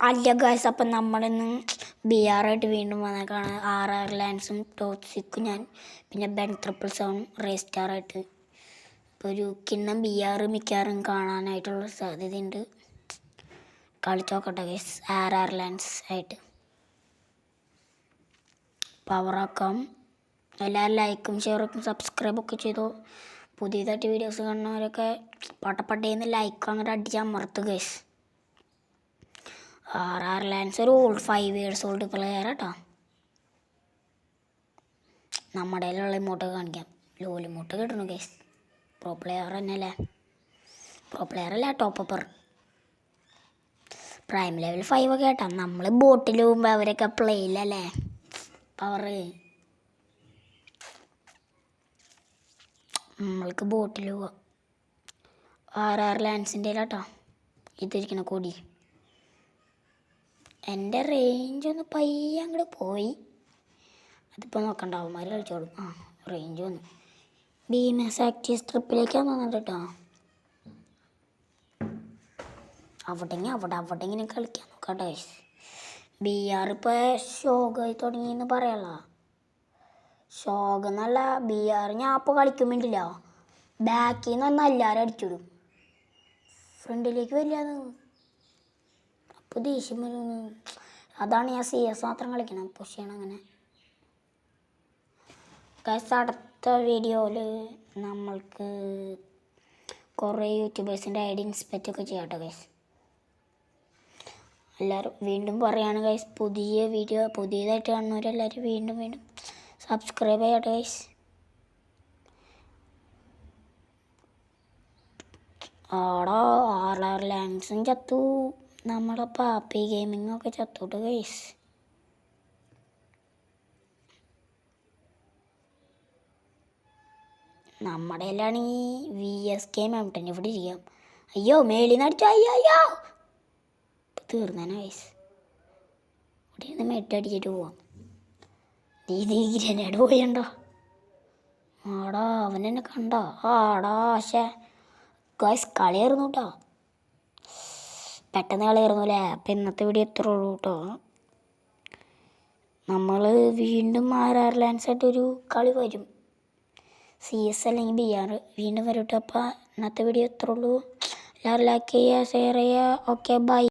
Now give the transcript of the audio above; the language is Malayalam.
അല്ല ഗൈസ്, അപ്പം നമ്മളിന്ന് BR ആയിട്ട് വീണ്ടും വന്നേക്കാണ്. RR ലാൻസും ടോക്സിക്കും ഞാൻ പിന്നെ ബെൻ 777 റേസ്റ്റാറായിട്ട്. ഇപ്പോൾ ഒരു കിണ്ണം BR മിക്കവാറും കാണാനായിട്ടുള്ള സാധ്യതയുണ്ട്. കളിച്ച് നോക്കട്ടെ ഗൈസ്. RR ലാൻസ് ആയിട്ട് പവറാക്കാം. എല്ലാവരും ലൈക്കും ഷെയറും സബ്സ്ക്രൈബൊക്കെ ചെയ്തോ. പുതിയതായിട്ട് വീഡിയോസ് കാണുന്നവരൊക്കെ പട്ടപ്പട്ടേന്ന് ലൈക്ക് അങ്ങോട്ട് അടിച്ച് അമർത്തുക ഗൈസ്. RR ലാൻസ് ഒരു 5 years old പ്ലെയർ കേട്ടോ. നമ്മുടെ കയ്യിലുള്ള ഇമോട്ട് കാണിക്കാം. ലോലിമോട്ട് കിട്ടണു ഗൈസ്. പ്രോ പ്ലെയർ തന്നെയല്ലേ. പ്രോ പ്ലെയർ അല്ല, ടോപ്പർ. പ്രൈം ലെവൽ 5 ഒക്കെ കേട്ടോ. നമ്മൾ ബോട്ടിൽ പോകുമ്പോൾ അവരൊക്കെ പ്ലേയിലല്ലേ പവർ. നമ്മൾക്ക് ബോട്ടിൽ പോവാം. RR ലാൻസിൻ്റെ കേട്ടോ ഇതിരിക്കണ കൊടി. എൻ്റെ റേഞ്ച് ഒന്ന് പയ്യെ അങ്ങോട്ട് പോയി. അതിപ്പോൾ നോക്കണ്ട, അവന്മാർ കളിച്ചോളും. റേഞ്ച് വന്നു. BMS ആക്റ്റീവ് സ്ട്രിപ്പിലേക്കാണ് വന്നത് കേട്ടോ. അവിടെ ഇങ്ങനെ കളിക്കാൻ നോക്കട്ടെ. BR ഇപ്പോൾ ഷോകായി തുടങ്ങിയെന്ന് പറയല്ല. ഷോക എന്നല്ല, BR ഞാൻ അപ്പോൾ കളിക്കാൻ വേണ്ടിയില്ല. ബാക്കിൽ നിന്ന് വന്നാൽ എല്ലാവരും അടിച്ചിടും. ഫ്രണ്ടിലേക്ക് വരില്ലാന്ന് അപ്പോൾ ദേഷ്യം വരുന്നു. അതാണ് ഞാൻ CS മാത്രം കളിക്കണം. പുഷ് ചെയ്യണം അങ്ങനെ. ഗൈസ്, അടുത്ത വീഡിയോയിൽ നമ്മൾക്ക് കുറേ യൂട്യൂബേഴ്സിൻ്റെ ID ഇൻസ്പെക്റ്റ് ഒക്കെ ചെയ്യാട്ടോ ഗൈസ്. എല്ലാവരും വീണ്ടും പറയുകയാണ് ഗൈസ്, പുതിയ വീഡിയോ പുതിയതായിട്ട് കാണുന്നവരെല്ലാവരും വീണ്ടും സബ്സ്ക്രൈബ് ചെയ്യട്ടെ ഗൈസ്. ആടാ RR ലാൻസും ചത്തു. നമ്മുടെ പാപ്പി ഗെയിമിങ്ങൊക്കെ ചത്തോട്ട് ഗൈസ്. നമ്മുടെ കയ്യിലാണെങ്കിൽ VSK മൗണ്ടൻ ഇവിടെ ഇരിക്കാം. അയ്യോ, മേളിൽ നിന്ന് അടിച്ചോ. അയ്യോ ഇപ്പം തീർന്നേനെ ഗൈസ്. ഇവിടെ നിന്ന് മെട്ടടിച്ചിട്ട് പോവാം. നീ ഗ്രനേഡ് പോയണ്ടോ? ആടാ അവൻ എന്നെ കണ്ടോ? ആടാ ഗൈസ് കളിയായിരുന്നു കേട്ടോ. പെട്ടെന്ന് കളിയായിരുന്നു അല്ലേ. അപ്പം ഇന്നത്തെ വീഡിയോ എത്ര ഉള്ളൂ കേട്ടോ. നമ്മൾ വീണ്ടും RR ലാൻസായിട്ടൊരു കളി വരും. CS അല്ലെങ്കിൽ BR വീണ്ടും വരും കേട്ടോ. അപ്പോൾ ഇന്നത്തെ വീഡിയോ എത്ര ഉള്ളൂ. എല്ലാവരും ലൈക്ക് ചെയ്യുക, ഷെയർ ചെയ്യുക. Okay, by.